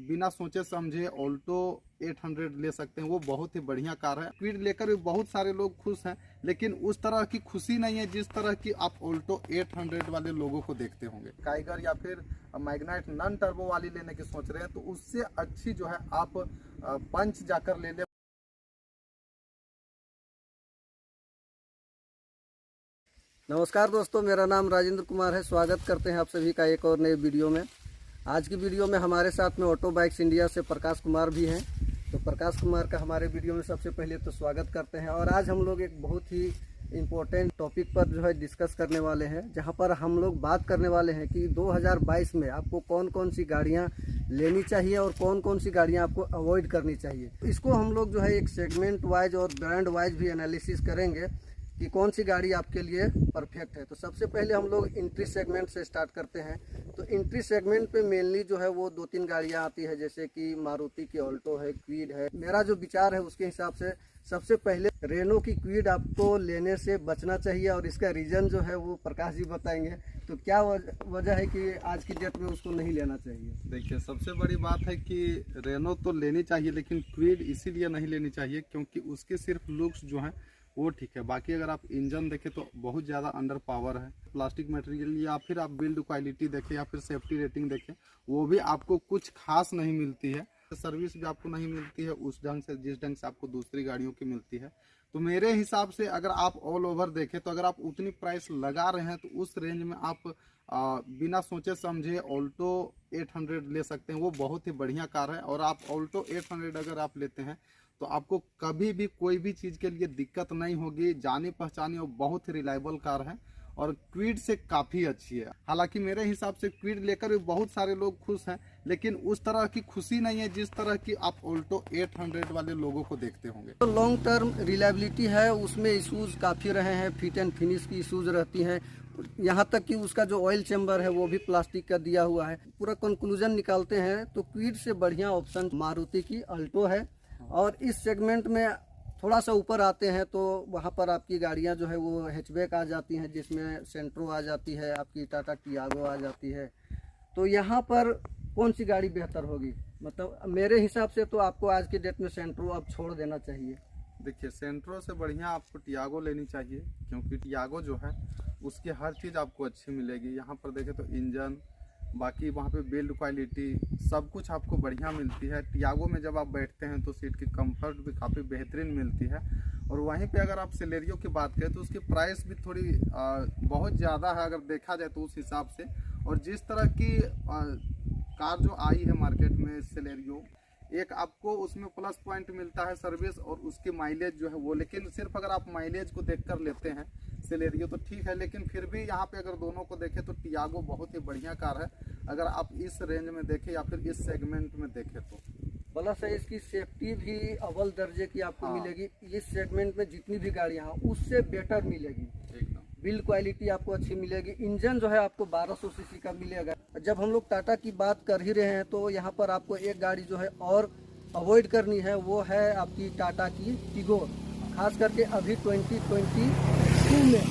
बिना सोचे समझे ऑल्टो 800 ले सकते हैं। वो बहुत ही बढ़िया कार है। क्विड लेकर भी बहुत सारे लोग खुश हैं, लेकिन उस तरह की खुशी नहीं है जिस तरह की आप ऑल्टो 800 वाले लोगों को देखते होंगे। काइगर या फिर मैग्नाइट नॉन टर्बो वाली लेने की सोच रहे हैं तो उससे अच्छी जो है आप पंच जाकर ले ले। नमस्कार दोस्तों, मेरा नाम राजेंद्र कुमार है। स्वागत करते हैं आप सभी का एक और नए वीडियो में। आज की वीडियो में हमारे साथ में ऑटो बाइक्स इंडिया से प्रकाश कुमार भी हैं। तो प्रकाश कुमार का हमारे वीडियो में सबसे पहले तो स्वागत करते हैं। और आज हम लोग एक बहुत ही इम्पोर्टेंट टॉपिक पर जो है डिस्कस करने वाले हैं, जहां पर हम लोग बात करने वाले हैं कि 2022 में आपको कौन कौन सी गाड़ियां लेनी चाहिए और कौन कौन सी गाड़ियां आपको अवॉइड करनी चाहिए। इसको हम लोग जो है एक सेगमेंट वाइज और ब्रांड वाइज भी एनालिसिस करेंगे कि कौन सी गाड़ी आपके लिए परफेक्ट है। तो सबसे पहले हम लोग एंट्री सेगमेंट से स्टार्ट करते हैं। तो एंट्री सेगमेंट पे मेनली जो है वो 2-3 गाड़ियां आती है, जैसे कि मारुति की ऑल्टो है, क्विड है। मेरा जो विचार है उसके हिसाब से सबसे पहले रेनो की क्विड आपको लेने से बचना चाहिए, और इसका रीज़न जो है वो प्रकाश जी बताएंगे। तो क्या वजह है कि आज की डेट में उसको नहीं लेना चाहिए? देखिए, सबसे बड़ी बात है कि रेनो तो लेनी चाहिए, लेकिन क्विड इसीलिए नहीं लेनी चाहिए क्योंकि उसके सिर्फ लुक्स जो हैं वो ठीक है। बाकी अगर आप इंजन देखें तो बहुत ज़्यादा अंडर पावर है। प्लास्टिक मटेरियल या फिर आप बिल्ड क्वालिटी देखें या फिर सेफ्टी रेटिंग देखें, वो भी आपको कुछ खास नहीं मिलती है। सर्विस भी आपको नहीं मिलती है उस ढंग से जिस ढंग से आपको दूसरी गाड़ियों की मिलती है। तो मेरे हिसाब से अगर आप ऑल ओवर देखें तो अगर आप उतनी प्राइस लगा रहे हैं तो उस रेंज में आप बिना सोचे समझे ऑल्टो 800 ले सकते हैं। वो बहुत ही बढ़िया कार है, और आप ऑल्टो 800 अगर आप लेते हैं तो आपको कभी भी कोई भी चीज़ के लिए दिक्कत नहीं होगी। जानी पहचानी और बहुत ही रिलायबल कार है, और क्विड से काफ़ी अच्छी है। हालांकि मेरे हिसाब से क्विड लेकर भी बहुत सारे लोग खुश हैं, लेकिन उस तरह की खुशी नहीं है जिस तरह की आप ऑल्टो 800 वाले लोगों को देखते होंगे। तो लॉन्ग टर्म रिलायबिलिटी है, उसमें इशूज़ काफ़ी रहे हैं। फिट एंड फिनिश की इशूज़ रहती हैं, यहाँ तक कि उसका जो ऑयल चैम्बर है वो भी प्लास्टिक का दिया हुआ है। पूरा कंक्लूजन निकालते हैं तो क्विड से बढ़िया ऑप्शन मारुति की अल्टो है। और इस सेगमेंट में थोड़ा सा ऊपर आते हैं तो वहाँ पर आपकी गाड़ियाँ जो है वो हैचबैक आ जाती हैं, जिसमें सेंट्रो आ जाती है, आपकी टाटा टियागो आ जाती है। तो यहाँ पर कौन सी गाड़ी बेहतर होगी? मतलब मेरे हिसाब से तो आपको आज की डेट में सेंट्रो अब छोड़ देना चाहिए। देखिए, सेंट्रो से बढ़िया आपको टियागो लेनी चाहिए, क्योंकि टियागो जो है उसकी हर चीज़ आपको अच्छी मिलेगी। यहाँ पर देखें तो इंजन, बाकी वहाँ पे बिल्ड क्वालिटी सब कुछ आपको बढ़िया मिलती है। टियागो में जब आप बैठते हैं तो सीट की कंफर्ट भी काफ़ी बेहतरीन मिलती है। और वहीं पे अगर आप सेलेरियो की बात करें तो उसकी प्राइस भी थोड़ी बहुत ज़्यादा है अगर देखा जाए तो उस हिसाब से। और जिस तरह की कार जो आई है मार्केट में सेलेरियो, एक आपको उसमें प्लस पॉइंट मिलता है सर्विस और उसकी माइलेज जो है वो। लेकिन सिर्फ अगर आप माइलेज को देखकर लेते हैं सेलेरियो तो ठीक है, लेकिन फिर भी यहाँ पे अगर दोनों को देखें तो टियागो बहुत ही बढ़िया कार है अगर आप इस रेंज में देखें या फिर इस सेगमेंट में देखें तो। प्लस है इसकी सेफ्टी भी अव्वल दर्जे की आपको मिलेगी। इस सेगमेंट में जितनी भी गाड़ियाँ हैं उससे बेटर मिलेगी। एकदम बिल्ड क्वालिटी आपको अच्छी मिलेगी। इंजन जो है आपको 1200 सीसी का मिलेगा। जब हम लोग टाटा की बात कर ही रहे हैं तो यहाँ पर आपको एक गाड़ी जो है और अवॉइड करनी है, वो है आपकी टाटा की टिगोर। खास करके अभी 2022 में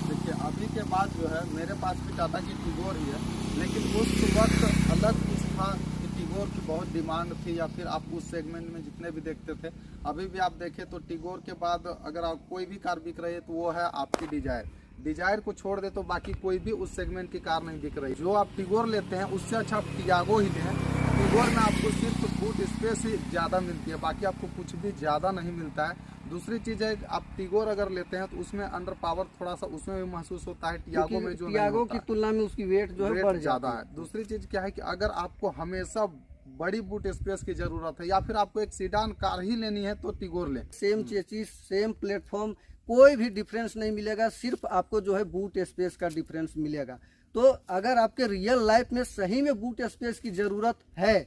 देखिए, अभी के बाद जो है मेरे पास भी टाटा की टिगोर ही है, लेकिन उस वक्त अलग कुछ था कि टिगोर की बहुत डिमांड थी, या फिर आप उस सेगमेंट में जितने भी देखते थे। अभी भी आप देखें तो टिगोर के बाद अगर आप कोई भी कार बिक रही है तो वो है आपकी डिजायर। डिजायर को छोड़ दे तो बाकी कोई भी उस सेगमेंट की कार नहीं बिक रही। जो आप टिगोर लेते हैं उससे अच्छा आप टियागो ही लें। टिगोर में आपको सिर्फ बूट स्पेस ही ज़्यादा मिलती है, बाकी आपको कुछ भी ज़्यादा नहीं मिलता है। दूसरी चीज़ है आप टिगोर अगर लेते हैं तो उसमें अंडर पावर थोड़ा सा उसमें भी महसूस होता है, टियागो में जो टियागो की तुलना में उसकी वेट जो है बढ़ ज़्यादा है। दूसरी चीज़ क्या है कि अगर आपको हमेशा बड़ी बूट स्पेस की जरूरत है या फिर आपको एक सीडान कार ही लेनी है तो टिगोर लें। सेम चेसिस, सेम प्लेटफॉर्म, कोई भी डिफरेंस नहीं मिलेगा, सिर्फ आपको जो है बूट स्पेस का डिफरेंस मिलेगा। तो अगर आपके रियल लाइफ में सही में बूट स्पेस की जरूरत है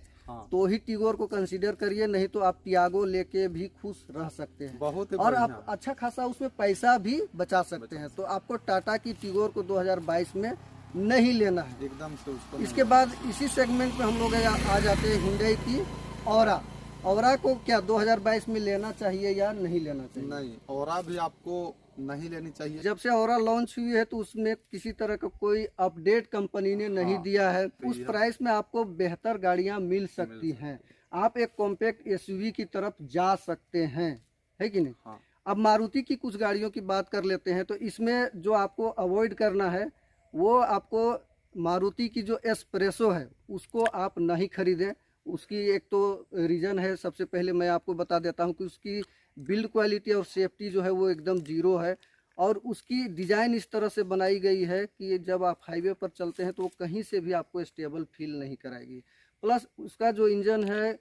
तो ही टिगोर को कंसीडर करिए, नहीं तो आप टियागो लेके भी खुश रह सकते हैं। बहुत और आप अच्छा खासा उसमें पैसा भी बचा सकते हैं। तो आपको टाटा की टिगोर को 2022 में नहीं लेना है एकदम से उसको। इसके बाद इसी सेगमेंट में हम लोग आ जाते हैं हुंडई की औरा। औरा को क्या 2022 में लेना चाहिए या नहीं लेना चाहिए? नहीं, औरा भी आपको नहीं लेनी चाहिए। जब से औरा लॉन्च हुई है तो उसमें किसी तरह का कोई अपडेट कंपनी ने नहीं दिया है। उस प्राइस में आपको बेहतर गाड़ियां मिल सकती हैं। आप एक कॉम्पैक्ट एसयूवी की तरफ जा सकते हैं, है कि नहीं? हाँ। अब मारुति की कुछ गाड़ियों की बात कर लेते हैं। तो इसमें जो आपको अवॉइड करना है वो आपको मारुति की जो एस्प्रेसो है उसको आप नहीं खरीदें। उसकी एक तो रीज़न है, सबसे पहले मैं आपको बता देता हूं कि उसकी बिल्ड क्वालिटी और सेफ्टी जो है वो एकदम जीरो है, और उसकी डिज़ाइन इस तरह से बनाई गई है कि जब आप हाईवे पर चलते हैं तो वो कहीं से भी आपको स्टेबल फील नहीं कराएगी। प्लस उसका जो इंजन है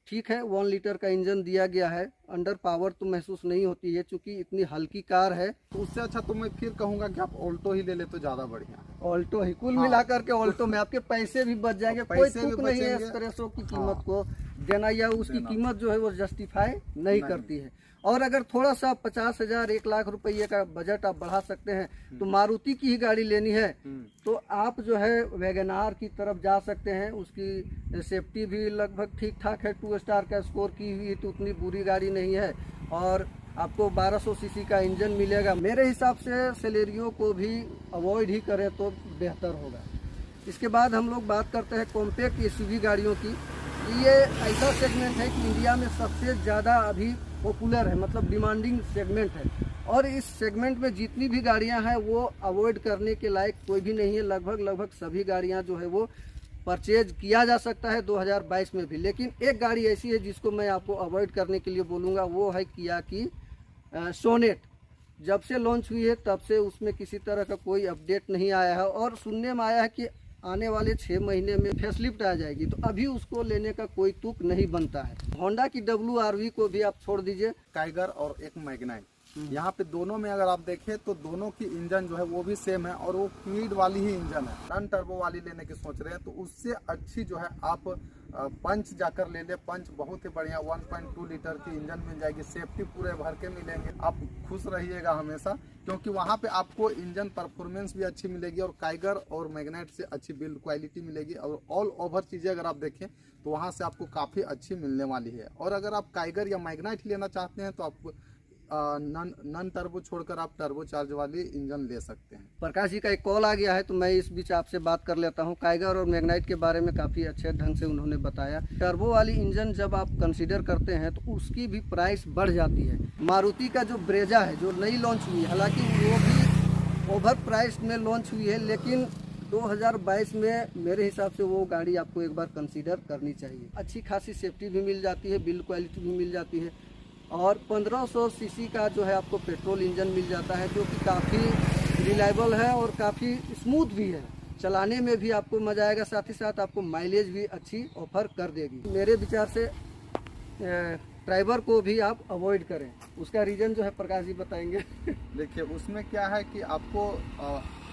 ठीक है, 1 लीटर का इंजन दिया गया है, अंडर पावर तो महसूस नहीं होती है क्योंकि इतनी हल्की कार है। तो उससे अच्छा तो मैं फिर कहूँगा कि आप ऑल्टो ही ले ले तो ज़्यादा बढ़िया है। ऑल्टो ही कुल मिलाकर के ऑल्टो में आपके पैसे भी बच जाएंगे, कोई पैसे भी तुक नहीं है बचेंगे। एस्प्रेसो की कीमत को देना या उसकी कीमत जो है वो जस्टिफाई नहीं करती है। और अगर थोड़ा सा 50,000 1 लाख रुपये का बजट आप बढ़ा सकते हैं तो मारुति की ही गाड़ी लेनी है तो आप जो है वैगनार की तरफ जा सकते हैं। उसकी सेफ्टी भी लगभग ठीक ठाक है, 2 स्टार का स्कोर की हुई तो उतनी बुरी गाड़ी नहीं है, और आपको 1200 सीसी का इंजन मिलेगा। मेरे हिसाब से सेलेरियो को भी अवॉइड ही करें तो बेहतर होगा। इसके बाद हम लोग बात करते हैं कॉम्पैक्ट एसयूवी गाड़ियों की। ये ऐसा सेगमेंट है कि इंडिया में सबसे ज़्यादा अभी पॉपुलर है, मतलब डिमांडिंग सेगमेंट है, और इस सेगमेंट में जितनी भी गाड़ियां हैं वो अवॉइड करने के लायक कोई भी नहीं है। लगभग सभी गाड़ियां जो है वो परचेज किया जा सकता है 2022 में भी। लेकिन एक गाड़ी ऐसी है जिसको मैं आपको अवॉइड करने के लिए बोलूँगा, वो है किया की सोनेट। जब से लॉन्च हुई है तब से उसमें किसी तरह का कोई अपडेट नहीं आया है, और सुनने में आया है कि आने वाले 6 महीने में फेसलिफ्ट आ जाएगी, तो अभी उसको लेने का कोई तुक नहीं बनता है। होंडा की WRV को भी आप छोड़ दीजिए, टाइगर और एक मैग्नाइट, यहाँ पे दोनों में अगर आप देखें तो दोनों की इंजन जो है वो भी सेम है, और वो क्विड वाली ही इंजन है। नन टर्बो वाली लेने की सोच रहे हैं तो उससे अच्छी जो है आप पंच जाकर ले ले। पंच बहुत ही बढ़िया 1.2 लीटर की इंजन मिल जाएगी, सेफ्टी पूरे भर के मिलेंगे, आप खुश रहिएगा हमेशा, क्योंकि वहाँ पे आपको इंजन परफॉर्मेंस भी अच्छी मिलेगी और टाइगर और मैग्नाइट से अच्छी बिल्ड क्वालिटी मिलेगी, और ऑल ओवर चीज़ें अगर आप देखें तो वहाँ से आपको काफ़ी अच्छी मिलने वाली है। और अगर आप टाइगर या मैग्नाइट लेना चाहते हैं तो आप नन टर्बो छोड़कर आप टर्बो चार्ज वाली इंजन ले सकते हैं। प्रकाश जी का एक कॉल आ गया है तो मैं इस बीच आपसे बात कर लेता हूं। टाइगर और मैग्नाइट के बारे में काफ़ी अच्छे ढंग से उन्होंने बताया। टर्बो वाली इंजन जब आप कंसीडर करते हैं तो उसकी भी प्राइस बढ़ जाती है। मारुति का जो ब्रेजा है जो नई लॉन्च हुई है, हालांकि वो भी ओवर प्राइस में लॉन्च हुई है, लेकिन 2022 में मेरे हिसाब से वो गाड़ी आपको एक बार कंसीडर करनी चाहिए। अच्छी खासी सेफ्टी भी मिल जाती है, बिल्ड क्वालिटी भी मिल जाती है, और 1500 सीसी का जो है आपको पेट्रोल इंजन मिल जाता है जो कि काफ़ी रिलायबल है और काफ़ी स्मूथ भी है। चलाने में भी आपको मज़ा आएगा, साथ ही साथ आपको माइलेज भी अच्छी ऑफर कर देगी। मेरे विचार से ड्राइवर को भी आप अवॉइड करें। उसका रीज़न जो है प्रकाश जी बताएंगे। देखिए उसमें क्या है कि आपको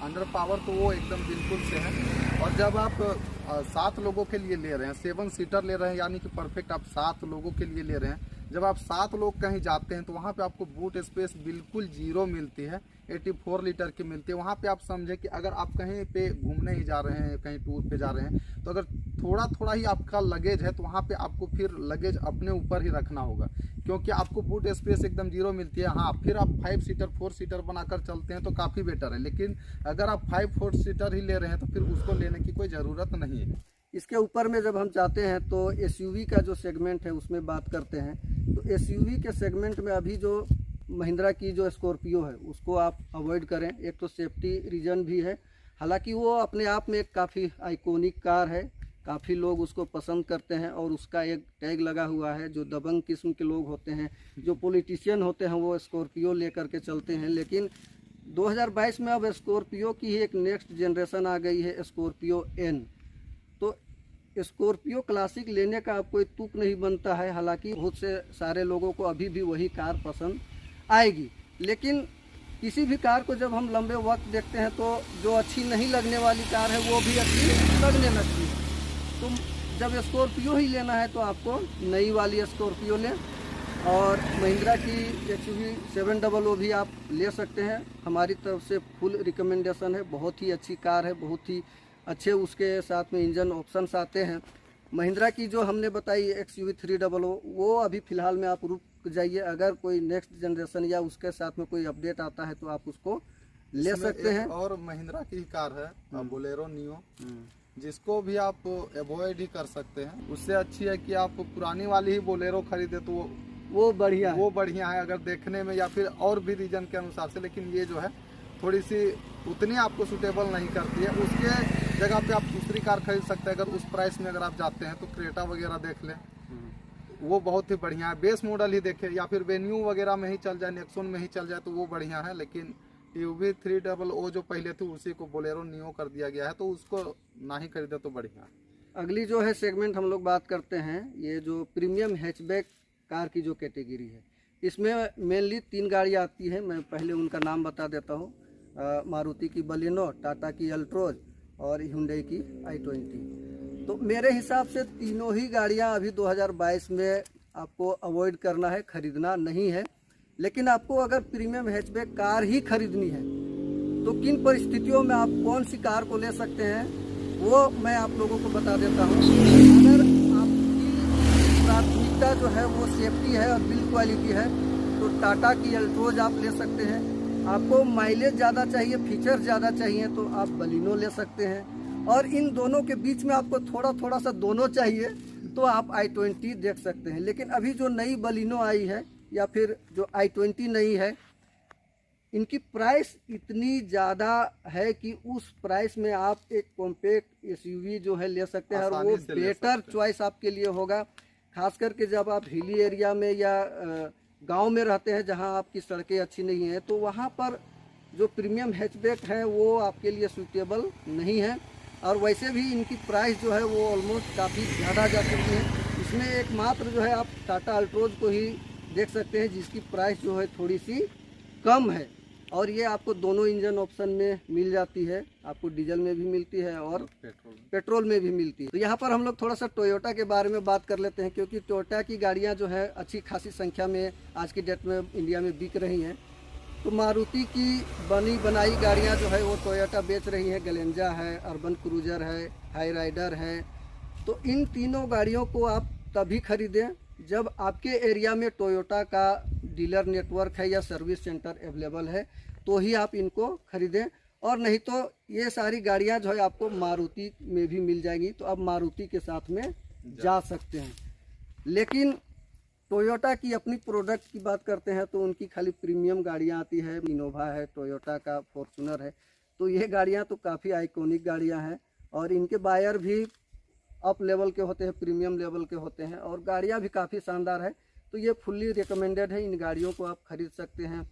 अंडर पावर तो वो एकदम बिल्कुल से है, और जब आप 7 लोगों के लिए ले रहे हैं, 7 सीटर ले रहे हैं, यानी कि परफेक्ट आप 7 लोगों के लिए ले रहे हैं। जब आप 7 लोग कहीं जाते हैं तो वहाँ पे आपको बूट स्पेस बिल्कुल जीरो मिलती है, 84 लीटर की मिलती है। वहाँ पे आप समझे कि अगर आप कहीं पे घूमने ही जा रहे हैं, कहीं टूर पे जा रहे हैं, तो अगर थोड़ा ही आपका लगेज है तो वहाँ पे आपको फिर लगेज अपने ऊपर ही रखना होगा, क्योंकि आपको बूट स्पेस एकदम जीरो मिलती है। हाँ, फिर आप 5 सीटर 4 सीटर बनाकर चलते हैं तो काफ़ी बेटर है, लेकिन अगर आप 5-4 सीटर ही ले रहे हैं तो फिर उसको लेने की कोई ज़रूरत नहीं है। इसके ऊपर में जब हम जाते हैं तो एसयूवी का जो सेगमेंट है उसमें बात करते हैं। तो एसयूवी के सेगमेंट में अभी जो महिंद्रा की जो स्कॉर्पियो है उसको आप अवॉइड करें। एक तो सेफ्टी रीज़न भी है, हालांकि वो अपने आप में एक काफ़ी आइकॉनिक कार है, काफ़ी लोग उसको पसंद करते हैं, और उसका एक टैग लगा हुआ है। जो दबंग किस्म के लोग होते हैं, जो पॉलिटिशियन होते हैं, वो स्कॉर्पियो लेकर के चलते हैं। लेकिन 2022 में अब स्कॉर्पियो की ही एक नेक्स्ट जनरेशन आ गई है, स्कॉर्पियो एन। तो स्कॉर्पियो क्लासिक लेने का अब कोई तुक नहीं बनता है, हालांकि बहुत से सारे लोगों को अभी भी वही कार पसंद आएगी। लेकिन किसी भी कार को जब हम लंबे वक्त देखते हैं तो जो अच्छी नहीं लगने वाली कार है वो भी अच्छी लगने लगती है। तो जब स्कॉर्पियो ही लेना है तो आपको नई वाली स्कॉर्पियो लें, और महिंद्रा की एक्सयूवी 700 भी आप ले सकते हैं। हमारी तरफ से फुल रिकमेंडेशन है, बहुत ही अच्छी कार है, बहुत ही अच्छे उसके साथ में इंजन ऑप्शंस आते हैं। महिंद्रा की जो हमने बताई XUV 300 वो अभी फ़िलहाल में आप रुक जाइए। अगर कोई नेक्स्ट जनरेशन या उसके साथ में कोई अपडेट आता है तो आप उसको ले इसमें सकते एक हैं। और महिंद्रा की ही कार है बोलेरो नियो, जिसको भी आप अवॉइड ही कर सकते हैं। उससे अच्छी है कि आप पुरानी वाली ही बोलेरो खरीदे तो वो बढ़िया है। वो बढ़िया है अगर देखने में या फिर और भी रीजन के अनुसार से। लेकिन ये जो है थोड़ी सी उतनी आपको सूटेबल नहीं करती है। उसके जगह पे आप दूसरी कार खरीद सकते हैं। अगर उस प्राइस में अगर आप जाते हैं तो क्रेटा वगैरह देख लें, वो बहुत ही बढ़िया है। बेस मॉडल ही देखें या फिर वेन्यू वगैरह में ही चल जाए, नेक्सॉन में ही चल जाए तो वो बढ़िया है। लेकिन XUV 300 जो पहले थी उसी को बोलेरो नियो कर दिया गया है, तो उसको ना ही खरीदे तो बढ़िया है। अगली जो है सेगमेंट हम लोग बात करते हैं, ये जो प्रीमियम हैचबैक कार की जो कैटेगरी है, इसमें मेनली 3 गाड़ियाँ आती हैं। मैं पहले उनका नाम बता देता हूँ। मारुति की बलिनो, टाटा की अल्ट्रोज और हुंडई की i20। तो मेरे हिसाब से तीनों ही गाड़ियाँ अभी 2022 में आपको अवॉइड करना है, खरीदना नहीं है। लेकिन आपको अगर प्रीमियम हैचबैक कार ही खरीदनी है तो किन परिस्थितियों में आप कौन सी कार को ले सकते हैं वो मैं आप लोगों को बता देता हूँ। अगर आपकी प्राथमिकता जो है वो सेफ्टी है और बिल्ड क्वालिटी है तो टाटा की अल्ट्रोज आप ले सकते हैं। आपको माइलेज ज़्यादा चाहिए, फीचर ज़्यादा चाहिए तो आप बलिनो ले सकते हैं। और इन दोनों के बीच में आपको थोड़ा सा दोनों चाहिए तो आप i20 देख सकते हैं। लेकिन अभी जो नई बलिनो आई है या फिर जो i20 नई है, इनकी प्राइस इतनी ज़्यादा है कि उस प्राइस में आप एक कॉम्पैक्ट SUV जो है ले सकते हैं और वो बेटर चॉइस आपके लिए होगा। खास करके जब आप हिली एरिया में या गांव में रहते हैं जहां आपकी सड़कें अच्छी नहीं हैं तो वहां पर जो प्रीमियम हैचबैक है वो आपके लिए सूटेबल नहीं है। और वैसे भी इनकी प्राइस जो है वो ऑलमोस्ट काफ़ी ज़्यादा जा चुकी है। इसमें एकमात्र जो है आप टाटा अल्ट्रोज को ही देख सकते हैं जिसकी प्राइस जो है थोड़ी सी कम है। और ये आपको दोनों इंजन ऑप्शन में मिल जाती है, आपको डीजल में भी मिलती है और पेट्रोल में भी मिलती है। तो यहाँ पर हम लोग थोड़ा सा टोयोटा के बारे में बात कर लेते हैं, क्योंकि टोयोटा की गाड़ियाँ जो है अच्छी खासी संख्या में आज की डेट में इंडिया में बिक रही हैं। तो मारुति की बनी बनाई गाड़ियाँ जो है वो टोयोटा बेच रही है। गलेंजा है, अर्बन क्रूजर है, हाई राइडर है। तो इन तीनों गाड़ियों को आप तभी खरीदें जब आपके एरिया में टोयोटा का डीलर नेटवर्क है या सर्विस सेंटर अवेलेबल है, तो ही आप इनको खरीदें। और नहीं तो ये सारी गाड़ियां जो है आपको मारुति में भी मिल जाएंगी, तो आप मारुति के साथ में जा सकते हैं। लेकिन टोयोटा की अपनी प्रोडक्ट की बात करते हैं तो उनकी खाली प्रीमियम गाड़ियां आती है। इनोवा है, टोयोटा का फॉर्च्यूनर है। तो ये गाड़ियां तो काफ़ी आइकॉनिक गाड़ियां हैं और इनके बायर भी अप लेवल के होते हैं, प्रीमियम लेवल के होते हैं और गाड़ियां भी काफ़ी शानदार है। तो ये फुल्ली रिकमेंडेड है, इन गाड़ियों को आप खरीद सकते हैं।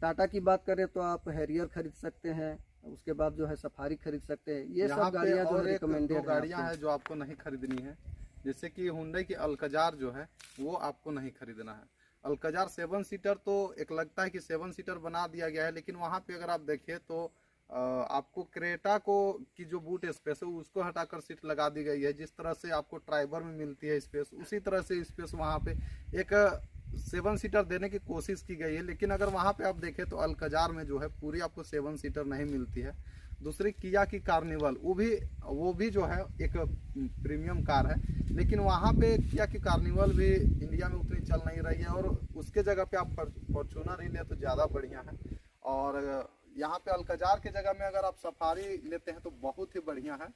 टाटा की बात करें तो आप हैरियर खरीद सकते हैं, उसके बाद जो है सफारी खरीद सकते हैं। ये सब गाड़ियां जो रिकमेंडेड है। गाड़ियां हैं जो आपको नहीं खरीदनी है, जैसे कि हुंडई की अल्काजार जो है वो आपको नहीं खरीदना है। अल्काजार 7 सीटर तो एक लगता है कि 7 सीटर बना दिया गया है, लेकिन वहाँ पे अगर आप देखें तो आपको क्रेटा को की जो बूट स्पेस है उसको हटाकर सीट लगा दी गई है। जिस तरह से आपको ट्राइबर में मिलती है स्पेस, उसी तरह से स्पेस वहाँ पे एक 7 सीटर देने की कोशिश की गई है। लेकिन अगर वहाँ पे आप देखें तो अल्काजार में जो है पूरी आपको 7 सीटर नहीं मिलती है। दूसरी किया की कार्निवल, वो भी जो है एक प्रीमियम कार है, लेकिन वहाँ पे किया की कार्निवल भी इंडिया में उतनी चल नहीं रही है और उसके जगह पे आप फॉर्च्यूनर ही ले तो ज़्यादा बढ़िया है। और यहाँ पे अल्काजार के जगह में अगर आप सफारी लेते हैं तो बहुत ही बढ़िया है।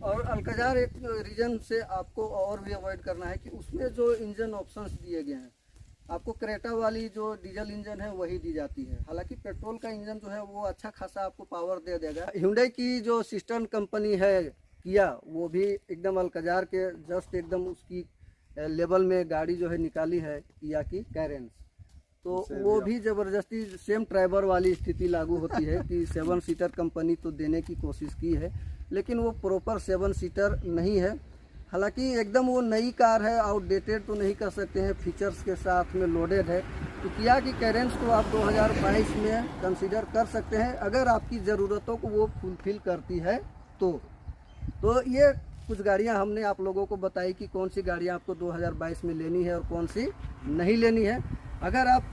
और अल्काजार एक रीजन से आपको और भी अवॉइड करना है कि उसमें जो इंजन ऑप्शंस दिए गए हैं, आपको क्रेटा वाली जो डीजल इंजन है वही दी जाती है। हालांकि पेट्रोल का इंजन जो है वो अच्छा खासा आपको पावर दे देगा। हुंडई की जो सिस्टर कंपनी है किया, वो भी एकदम अल्काजार के जस्ट एकदम उसकी लेवल में गाड़ी जो है निकाली है, किया की कैरेंस। तो वो भी ज़बरदस्ती सेम ड्राइवर वाली स्थिति लागू होती है कि 7 सीटर कंपनी तो देने की कोशिश की है, लेकिन वो प्रॉपर 7 सीटर नहीं है। हालांकि एकदम वो नई कार है, आउटडेटेड तो नहीं कर सकते हैं, फीचर्स के साथ में लोडेड है। तो किया की कैरेंस को आप 2022 में कंसीडर कर सकते हैं अगर आपकी ज़रूरतों को वो फुलफिल करती है तो ये कुछ गाड़ियां हमने आप लोगों को बताई कि कौन सी गाड़ियां आपको 2022 में लेनी है और कौन सी नहीं लेनी है। अगर आप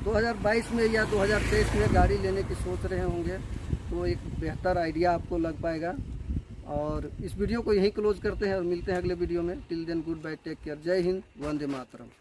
2022 में या 2023 में गाड़ी लेने की सोच रहे होंगे तो एक बेहतर आइडिया आपको लग पाएगा। और इस वीडियो को यहीं क्लोज करते हैं और मिलते हैं अगले वीडियो में। Till then good bye, take care, जय हिंद, वंदे मातरम।